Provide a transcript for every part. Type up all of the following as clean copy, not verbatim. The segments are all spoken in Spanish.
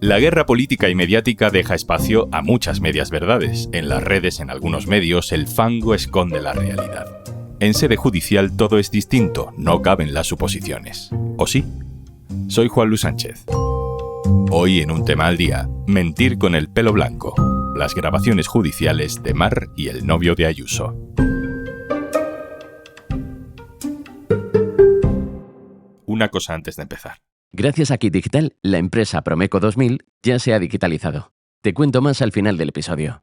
La guerra política y mediática deja espacio a muchas medias verdades. En las redes, en algunos medios, el fango esconde la realidad. En sede judicial todo es distinto, no caben las suposiciones. ¿O sí? Soy Juan Luis Sánchez. Hoy en Un Tema al Día, mentir con el pelo blanco. Las grabaciones judiciales de Mar y el novio de Ayuso. Una cosa antes de empezar. Gracias a Kit Digital, la empresa Promeco 2000 ya se ha digitalizado. Te cuento más al final del episodio.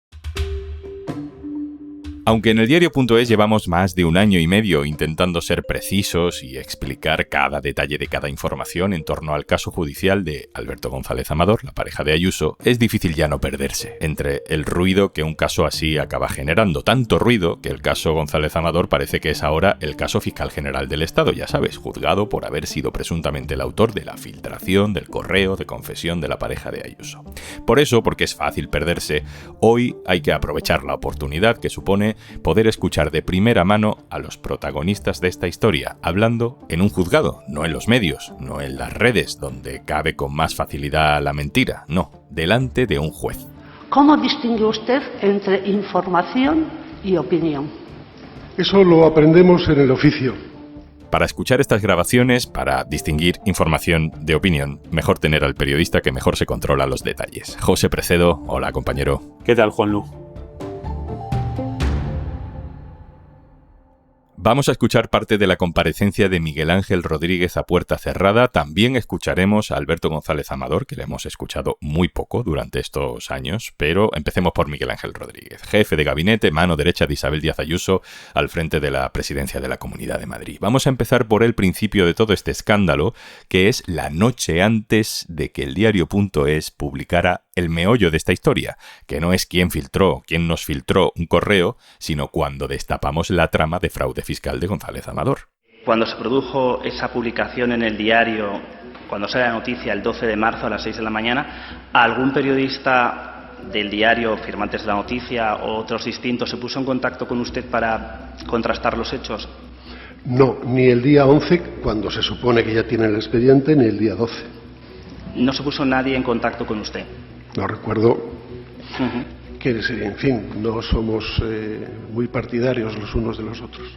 Aunque en el diario.es llevamos más de un año y medio intentando ser precisos y explicar cada detalle de cada información en torno al caso judicial de Alberto González Amador, la pareja de Ayuso, es difícil ya no perderse entre el ruido que un caso así acaba generando. Tanto ruido que el caso González Amador parece que es ahora el caso fiscal general del Estado, ya sabes, juzgado por haber sido presuntamente el autor de la filtración del correo de confesión de la pareja de Ayuso. Por eso, porque es fácil perderse, hoy hay que aprovechar la oportunidad que supone poder escuchar de primera mano a los protagonistas de esta historia, hablando en un juzgado, no en los medios, no en las redes, donde cabe con más facilidad la mentira, no, delante de un juez. ¿Cómo distingue usted entre información y opinión? Eso lo aprendemos en el oficio. Para escuchar estas grabaciones, para distinguir información de opinión, mejor tener al periodista que mejor se controla los detalles. José Precedo, hola compañero. ¿Qué tal, Juanlu? Vamos a escuchar parte de la comparecencia de Miguel Ángel Rodríguez a puerta cerrada. También escucharemos a Alberto González Amador, que le hemos escuchado muy poco durante estos años, pero empecemos por Miguel Ángel Rodríguez, jefe de gabinete, mano derecha de Isabel Díaz Ayuso, al frente de la presidencia de la Comunidad de Madrid. Vamos a empezar por el principio de todo este escándalo, que es la noche antes de que el diario.es publicara el meollo de esta historia, que no es quién nos filtró un correo, sino cuando destapamos la trama de fraude fiscal de González Amador. Cuando se produjo esa publicación en el diario, cuando sale la noticia el 12 de marzo a las 6 de la mañana, ¿algún periodista del diario, firmantes de la noticia o otros distintos, se puso en contacto con usted para contrastar los hechos? No, ni el día 11, cuando se supone que ya tiene el expediente, ni el día 12. ¿No se puso nadie en contacto con usted? No recuerdo que, en fin, no somos muy partidarios los unos de los otros.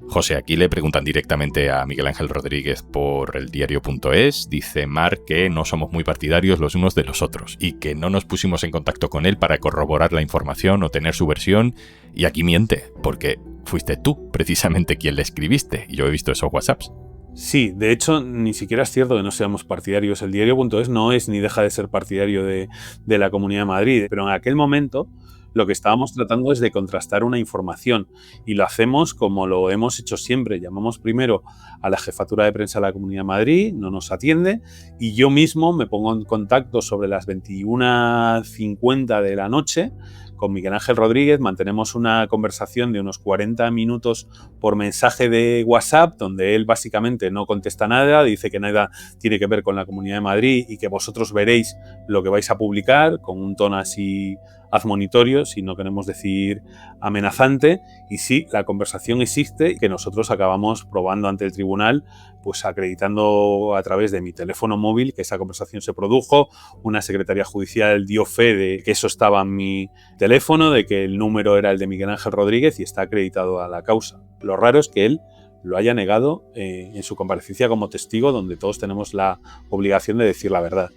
José, aquí le preguntan directamente a Miguel Ángel Rodríguez por el diario.es. Dice Mar que no somos muy partidarios los unos de los otros y que no nos pusimos en contacto con él para corroborar la información o tener su versión. Y aquí miente, porque fuiste tú precisamente quien le escribiste. Y yo he visto esos WhatsApps. Sí, de hecho, ni siquiera es cierto que no seamos partidarios. El diario.es no es ni deja de ser partidario de la Comunidad de Madrid, pero en aquel momento lo que estábamos tratando es de contrastar una información y lo hacemos como lo hemos hecho siempre. Llamamos primero a la jefatura de prensa de la Comunidad de Madrid, no nos atiende y yo mismo me pongo en contacto sobre las 21:50 de la noche con Miguel Ángel Rodríguez. Mantenemos una conversación de unos 40 minutos por mensaje de WhatsApp, donde él básicamente no contesta nada, dice que nada tiene que ver con la Comunidad de Madrid y que vosotros veréis lo que vais a publicar, con un tono así admonitorio, si no queremos decir amenazante. Y sí, la conversación existe y que nosotros acabamos probando ante el tribunal, pues acreditando a través de mi teléfono móvil que esa conversación se produjo. Una secretaria judicial dio fe de que eso estaba en mi teléfono, de que el número era el de Miguel Ángel Rodríguez y está acreditado a la causa. Lo raro es que él lo haya negado en su comparecencia como testigo, donde todos tenemos la obligación de decir la verdad.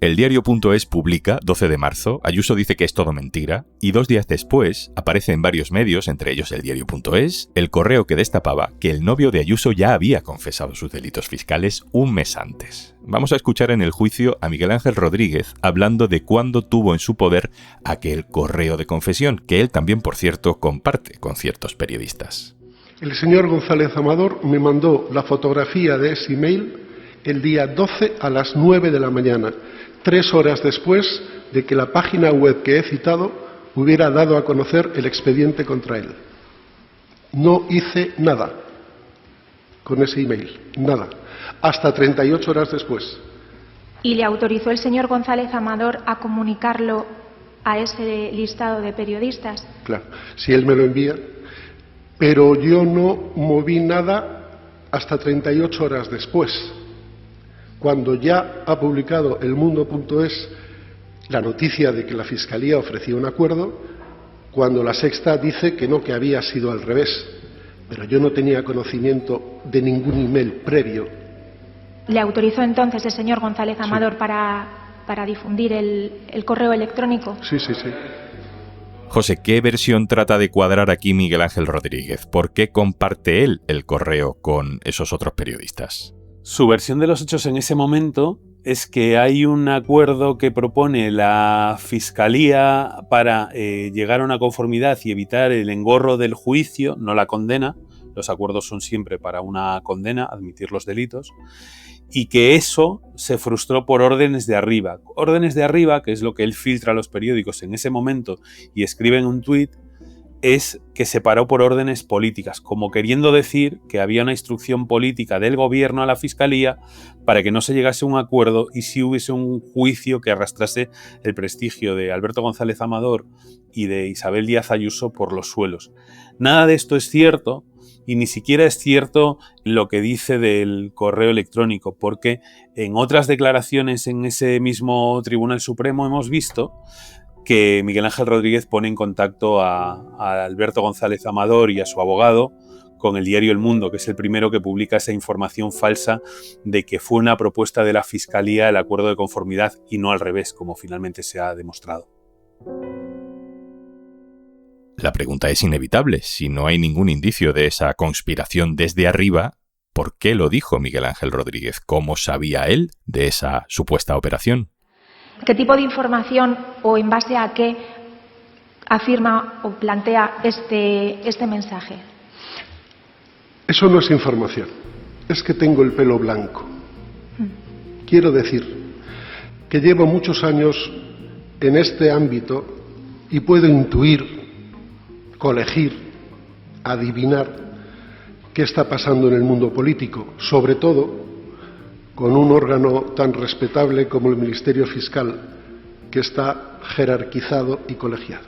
El diario.es publica, 12 de marzo, Ayuso dice que es todo mentira, y 2 días después aparece en varios medios, entre ellos el diario.es, el correo que destapaba que el novio de Ayuso ya había confesado sus delitos fiscales un mes antes. Vamos a escuchar en el juicio a Miguel Ángel Rodríguez hablando de cuándo tuvo en su poder aquel correo de confesión, que él también, por cierto, comparte con ciertos periodistas. El señor González Amador me mandó la fotografía de ese email el día 12 a las 9 de la mañana. 3 horas después de que la página web que he citado hubiera dado a conocer el expediente contra él. No hice nada con ese email, nada, hasta 38 horas después. ¿Y le autorizó el señor González Amador a comunicarlo a ese listado de periodistas? Claro, si él me lo envía, pero yo no moví nada hasta 38 horas después. cuando ya ha publicado El Mundo.es la noticia de que la Fiscalía ofrecía un acuerdo, cuando La Sexta dice que no, que había sido al revés. Pero yo no tenía conocimiento de ningún email previo. ¿Le autorizó entonces el señor González Amador Sí. para difundir el correo electrónico? Sí, sí, sí. José, ¿qué versión trata de cuadrar aquí Miguel Ángel Rodríguez? ¿Por qué comparte él el correo con esos otros periodistas? Su versión de los hechos en ese momento es que hay un acuerdo que propone la Fiscalía para llegar a una conformidad y evitar el engorro del juicio, no la condena. Los acuerdos son siempre para una condena, admitir los delitos, y que eso se frustró por órdenes de arriba. Órdenes de arriba, que es lo que él filtra a los periódicos en ese momento y escribe en un tuit, es que se paró por órdenes políticas, como queriendo decir que había una instrucción política del gobierno a la Fiscalía para que no se llegase a un acuerdo y si hubiese un juicio que arrastrase el prestigio de Alberto González Amador y de Isabel Díaz Ayuso por los suelos. Nada de esto es cierto y ni siquiera es cierto lo que dice del correo electrónico, porque en otras declaraciones en ese mismo Tribunal Supremo hemos visto que Miguel Ángel Rodríguez pone en contacto a Alberto González Amador y a su abogado con el diario El Mundo, que es el primero que publica esa información falsa de que fue una propuesta de la Fiscalía el acuerdo de conformidad y no al revés, como finalmente se ha demostrado. La pregunta es inevitable. Si no hay ningún indicio de esa conspiración desde arriba, ¿por qué lo dijo Miguel Ángel Rodríguez? ¿Cómo sabía él de esa supuesta operación? ¿Qué tipo de información o en base a qué afirma o plantea este mensaje? Eso no es información, es que tengo el pelo blanco. Quiero decir que llevo muchos años en este ámbito y puedo intuir, colegir, adivinar qué está pasando en el mundo político, sobre todo con un órgano tan respetable como el Ministerio Fiscal, que está jerarquizado y colegiado.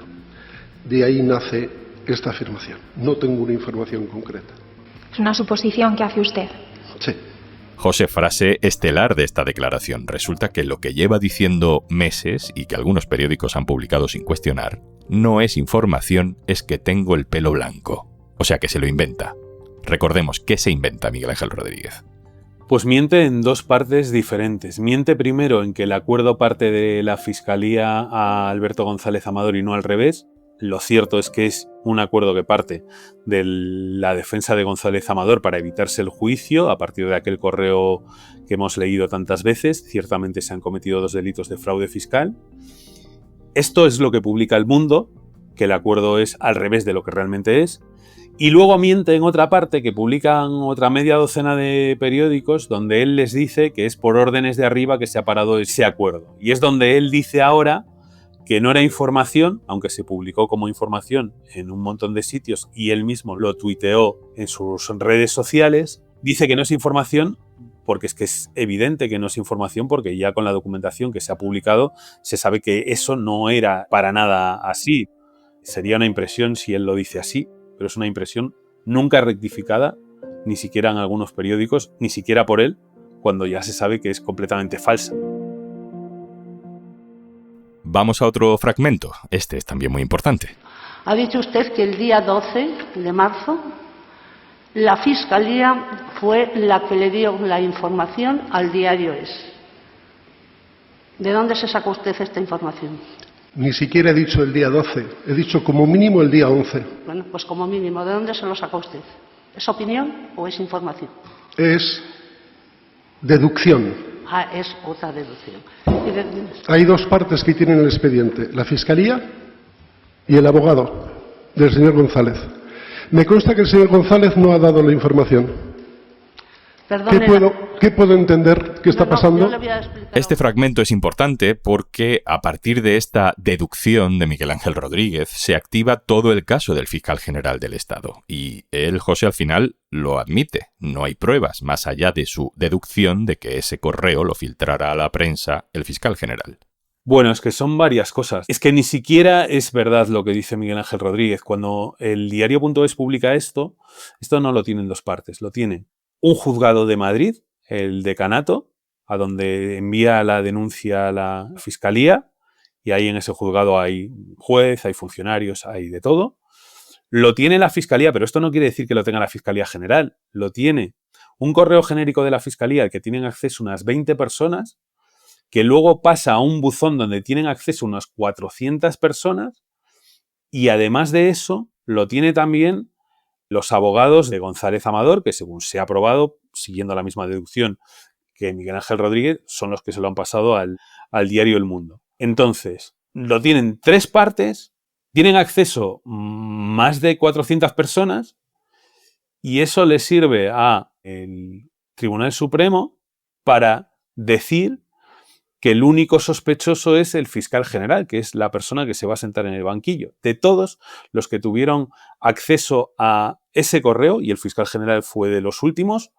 De ahí nace esta afirmación. No tengo una información concreta. Es una suposición que hace usted. Sí. José, frase estelar de esta declaración. Resulta que lo que lleva diciendo meses y que algunos periódicos han publicado sin cuestionar, no es información, es que tengo el pelo blanco. O sea, que se lo inventa. Recordemos, ¿qué se inventa Miguel Ángel Rodríguez? Pues miente en dos partes diferentes. Miente primero en que el acuerdo parte de la Fiscalía a Alberto González Amador y no al revés. Lo cierto es que es un acuerdo que parte de la defensa de González Amador para evitarse el juicio a partir de aquel correo que hemos leído tantas veces. Ciertamente se han cometido 2 delitos de fraude fiscal. Esto es lo que publica El Mundo, que el acuerdo es al revés de lo que realmente es. Y luego miente en otra parte que publican otra media docena de periódicos donde él les dice que es por órdenes de arriba que se ha parado ese acuerdo. Y es donde él dice ahora que no era información, aunque se publicó como información en un montón de sitios y él mismo lo tuiteó en sus redes sociales, dice que no es información porque es evidente que no es información porque ya con la documentación que se ha publicado se sabe que eso no era para nada así. Sería una impresión si él lo dice así, pero es una impresión nunca rectificada, ni siquiera en algunos periódicos, ni siquiera por él, cuando ya se sabe que es completamente falsa. Vamos a otro fragmento. Este es también muy importante. Ha dicho usted que el día 12 de marzo la Fiscalía fue la que le dio la información al diario Es. ¿De dónde se sacó usted esta información? Ni siquiera he dicho el día 12, he dicho como mínimo el día 11. Bueno, pues como mínimo, ¿de dónde se lo sacó usted? ¿Es opinión o es información? Es deducción. Ah, es otra deducción. Hay 2 partes que tienen el expediente, la Fiscalía y el abogado del señor González. Me consta que el señor González no ha dado la información. Perdone, ¿Qué puedo entender que está pasando? yo le voy a explicar. Este fragmento es importante porque a partir de esta deducción de Miguel Ángel Rodríguez se activa todo el caso del fiscal general del Estado. Y él, José, al final lo admite. No hay pruebas más allá de su deducción de que ese correo lo filtrara a la prensa el fiscal general. Bueno, es que son varias cosas. Es que ni siquiera es verdad lo que dice Miguel Ángel Rodríguez. Cuando el diario.es publica esto no lo tiene en 2 partes. Lo tiene un juzgado de Madrid, el decanato, a donde envía la denuncia a la fiscalía, y ahí en ese juzgado hay juez, hay funcionarios, hay de todo. Lo tiene la fiscalía, pero esto no quiere decir que lo tenga la Fiscalía General. Lo tiene un correo genérico de la fiscalía al que tienen acceso unas 20 personas, que luego pasa a un buzón donde tienen acceso unas 400 personas, y además de eso lo tiene también los abogados de González Amador, que según se ha aprobado, siguiendo la misma deducción que Miguel Ángel Rodríguez, son los que se lo han pasado al diario El Mundo. Entonces, lo tienen 3 partes, tienen acceso más de 400 personas, y eso le sirve al Tribunal Supremo para decir que el único sospechoso es el fiscal general, que es la persona que se va a sentar en el banquillo. De todos los que tuvieron acceso a ese correo, y el fiscal general fue de los últimos,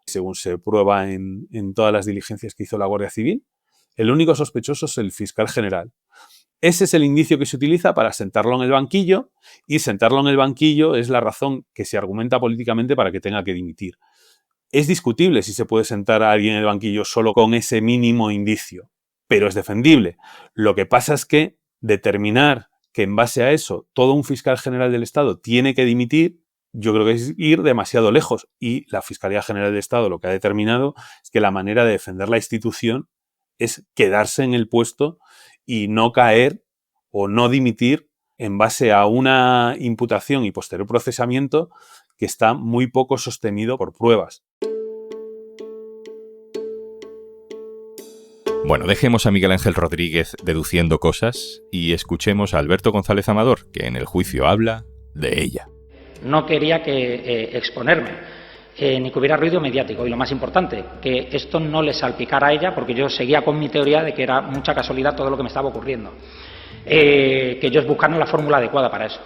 según se prueba en todas las diligencias que hizo la Guardia Civil, el único sospechoso es el fiscal general. Ese es el indicio que se utiliza para sentarlo en el banquillo, y sentarlo en el banquillo es la razón que se argumenta políticamente para que tenga que dimitir. Es discutible si se puede sentar a alguien en el banquillo solo con ese mínimo indicio, pero es defendible. Lo que pasa es que determinar que en base a eso todo un fiscal general del Estado tiene que dimitir, yo creo que es ir demasiado lejos, y la Fiscalía General del Estado lo que ha determinado es que la manera de defender la institución es quedarse en el puesto y no caer o no dimitir en base a una imputación y posterior procesamiento que está muy poco sostenido por pruebas. Bueno, dejemos a Miguel Ángel Rodríguez deduciendo cosas y escuchemos a Alberto González Amador, que en el juicio habla de ella. No quería exponerme, ni que hubiera ruido mediático. Y lo más importante, que esto no le salpicara a ella, porque yo seguía con mi teoría de que era mucha casualidad todo lo que me estaba ocurriendo. Que ellos buscaron la fórmula adecuada para eso.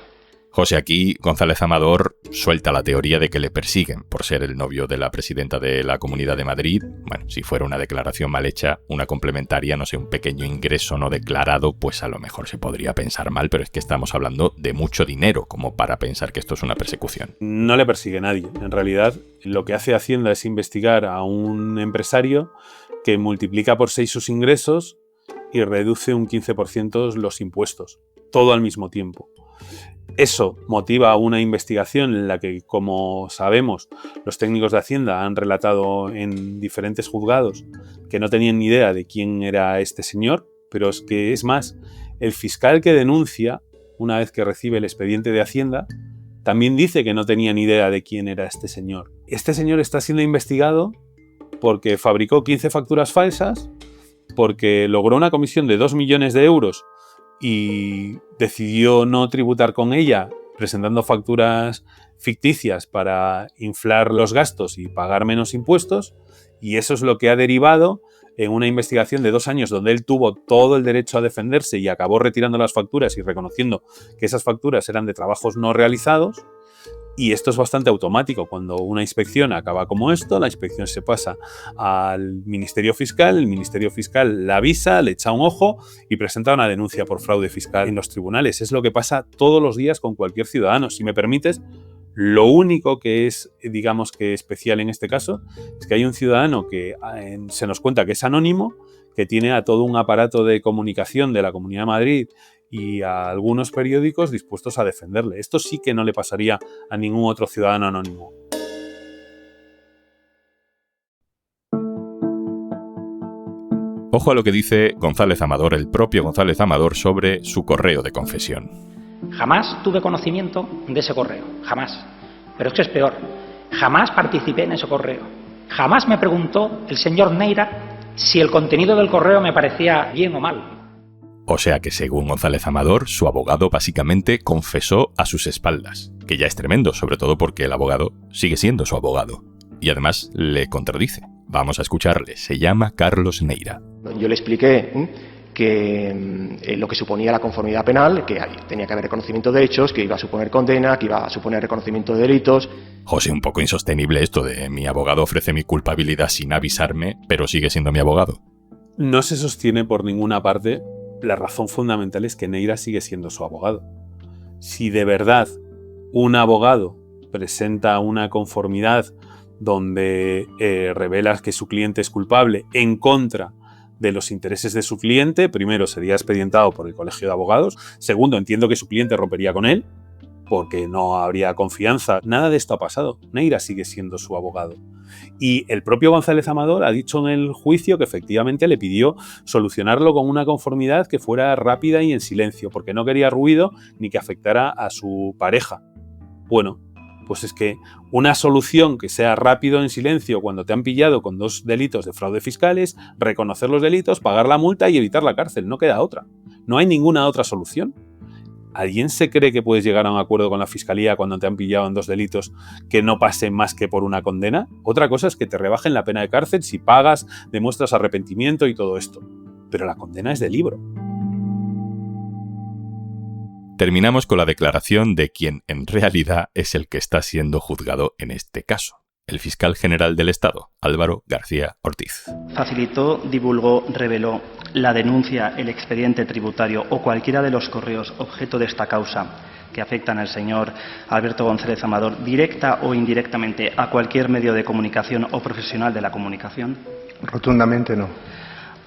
José, aquí González Amador suelta la teoría de que le persiguen por ser el novio de la presidenta de la Comunidad de Madrid. Bueno, si fuera una declaración mal hecha, una complementaria, no sé, un pequeño ingreso no declarado, pues a lo mejor se podría pensar mal, pero es que estamos hablando de mucho dinero como para pensar que esto es una persecución. No le persigue nadie. En realidad, lo que hace Hacienda es investigar a un empresario que multiplica por 6 sus ingresos y reduce un 15% los impuestos, todo al mismo tiempo. Eso motiva una investigación en la que, como sabemos, los técnicos de Hacienda han relatado en diferentes juzgados que no tenían ni idea de quién era este señor, pero es que es más, el fiscal que denuncia, una vez que recibe el expediente de Hacienda, también dice que no tenía ni idea de quién era este señor. Este señor está siendo investigado porque fabricó 15 facturas falsas, porque logró una comisión de 2 millones de euros y decidió no tributar con ella, presentando facturas ficticias para inflar los gastos y pagar menos impuestos, y eso es lo que ha derivado en una investigación de 2 años donde él tuvo todo el derecho a defenderse y acabó retirando las facturas y reconociendo que esas facturas eran de trabajos no realizados. Y esto es bastante automático. Cuando una inspección acaba como esto, la inspección se pasa al Ministerio Fiscal, el Ministerio Fiscal la avisa, le echa un ojo y presenta una denuncia por fraude fiscal en los tribunales. Es lo que pasa todos los días con cualquier ciudadano. Si me permites, lo único que es, digamos que especial en este caso, es que hay un ciudadano que se nos cuenta que es anónimo, que tiene a todo un aparato de comunicación de la Comunidad de Madrid y a algunos periódicos dispuestos a defenderle. Esto sí que no le pasaría a ningún otro ciudadano anónimo. Ojo a lo que dice González Amador, el propio González Amador, sobre su correo de confesión. Jamás tuve conocimiento de ese correo, jamás. Pero es que es peor, jamás participé en ese correo. Jamás me preguntó el señor Neira si el contenido del correo me parecía bien o mal. O sea que, según González Amador, su abogado básicamente confesó a sus espaldas, que ya es tremendo, sobre todo porque el abogado sigue siendo su abogado. Y además le contradice. Vamos a escucharle. Se llama Carlos Neira. Yo le expliqué que lo que suponía la conformidad penal, que tenía que haber reconocimiento de hechos, que iba a suponer condena, que iba a suponer reconocimiento de delitos. José, un poco insostenible esto de mi abogado ofrece mi culpabilidad sin avisarme, pero sigue siendo mi abogado. No se sostiene por ninguna parte. La razón fundamental es que Neira sigue siendo su abogado. Si de verdad un abogado presenta una conformidad donde revela que su cliente es culpable en contra de los intereses de su cliente. Primero, sería expedientado por el Colegio de Abogados. Segundo, entiendo que su cliente rompería con él porque no habría confianza. Nada de esto ha pasado. Neira sigue siendo su abogado. Y el propio González Amador ha dicho en el juicio que efectivamente le pidió solucionarlo con una conformidad que fuera rápida y en silencio, porque no quería ruido ni que afectara a su pareja. Bueno, pues es que una solución que sea rápido en silencio cuando te han pillado con 2 delitos de fraude fiscales, reconocer los delitos, pagar la multa y evitar la cárcel. No queda otra. No hay ninguna otra solución. ¿Alguien se cree que puedes llegar a un acuerdo con la Fiscalía cuando te han pillado en 2 delitos que no pasen más que por una condena? Otra cosa es que te rebajen la pena de cárcel si pagas, demuestras arrepentimiento y todo esto. Pero la condena es de libro. Terminamos con la declaración de quien en realidad es el que está siendo juzgado en este caso. El fiscal general del Estado, Álvaro García Ortiz. Facilitó, divulgó, reveló la denuncia, el expediente tributario o cualquiera de los correos objeto de esta causa que afectan al señor Alberto González Amador, directa o indirectamente a cualquier medio de comunicación o profesional de la comunicación. Rotundamente no.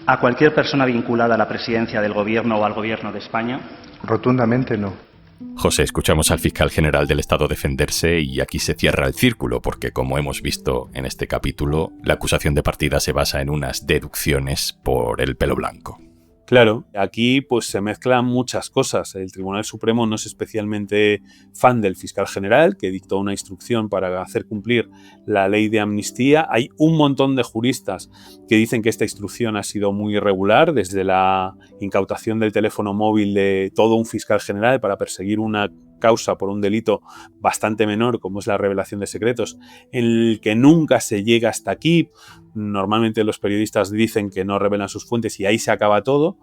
A cualquier persona vinculada a la presidencia del Gobierno o al Gobierno de España. Rotundamente no. José, escuchamos al fiscal general del Estado defenderse y aquí se cierra el círculo porque, como hemos visto en este capítulo, la acusación de partida se basa en unas deducciones por el pelo blanco. Claro, aquí pues se mezclan muchas cosas. El Tribunal Supremo no es especialmente fan del fiscal general, que dictó una instrucción para hacer cumplir la ley de amnistía. Hay un montón de juristas que dicen que esta instrucción ha sido muy irregular, desde la incautación del teléfono móvil de todo un fiscal general para perseguir una causa por un delito bastante menor, como es la revelación de secretos, en el que nunca se llega hasta aquí. Normalmente los periodistas dicen que no revelan sus fuentes y ahí se acaba todo.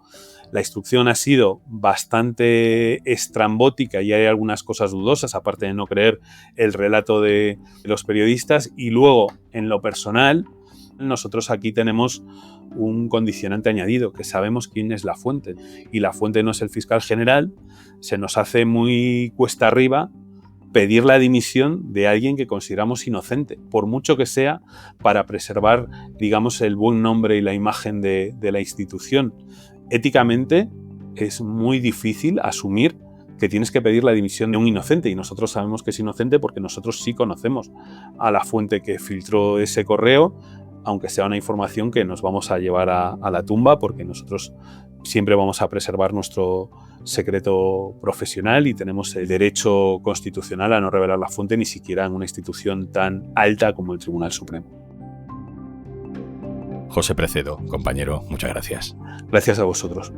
La instrucción ha sido bastante estrambótica y hay algunas cosas dudosas, aparte de no creer el relato de los periodistas. Y luego, en lo personal, nosotros aquí tenemos un condicionante añadido, que sabemos quién es la fuente. Y la fuente no es el fiscal general. Se nos hace muy cuesta arriba pedir la dimisión de alguien que consideramos inocente, por mucho que sea para preservar, digamos, el buen nombre y la imagen de la institución. Éticamente es muy difícil asumir que tienes que pedir la dimisión de un inocente, y nosotros sabemos que es inocente porque nosotros sí conocemos a la fuente que filtró ese correo, aunque sea una información que nos vamos a llevar a la tumba, porque nosotros siempre vamos a preservar nuestro secreto profesional y tenemos el derecho constitucional a no revelar la fuente, ni siquiera en una institución tan alta como el Tribunal Supremo. José Precedo, compañero, muchas gracias. Gracias a vosotros.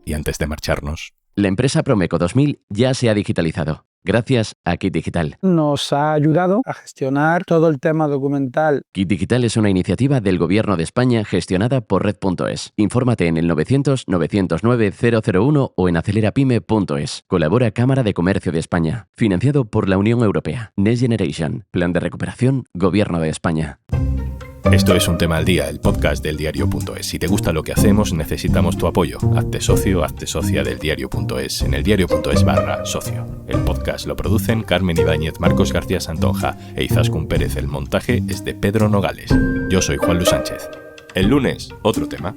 Y antes de marcharnos, la empresa Promeco 2000 ya se ha digitalizado, gracias a Kit Digital. Nos ha ayudado a gestionar todo el tema documental. Kit Digital es una iniciativa del Gobierno de España gestionada por Red.es. Infórmate en el 900-909-001 o en acelerapyme.es. Colabora Cámara de Comercio de España. Financiado por la Unión Europea. Next Generation. Plan de recuperación. Gobierno de España. Esto es Un Tema al Día, el podcast del Diario.es. Si te gusta lo que hacemos, necesitamos tu apoyo. Hazte socio, hazte socia del Diario.es en el Diario.es/socio. El podcast lo producen Carmen Ibáñez, Marcos García Santonja e Izaskun Pérez. El montaje es de Pedro Nogales. Yo soy Juan Luis Sánchez. El lunes, otro tema.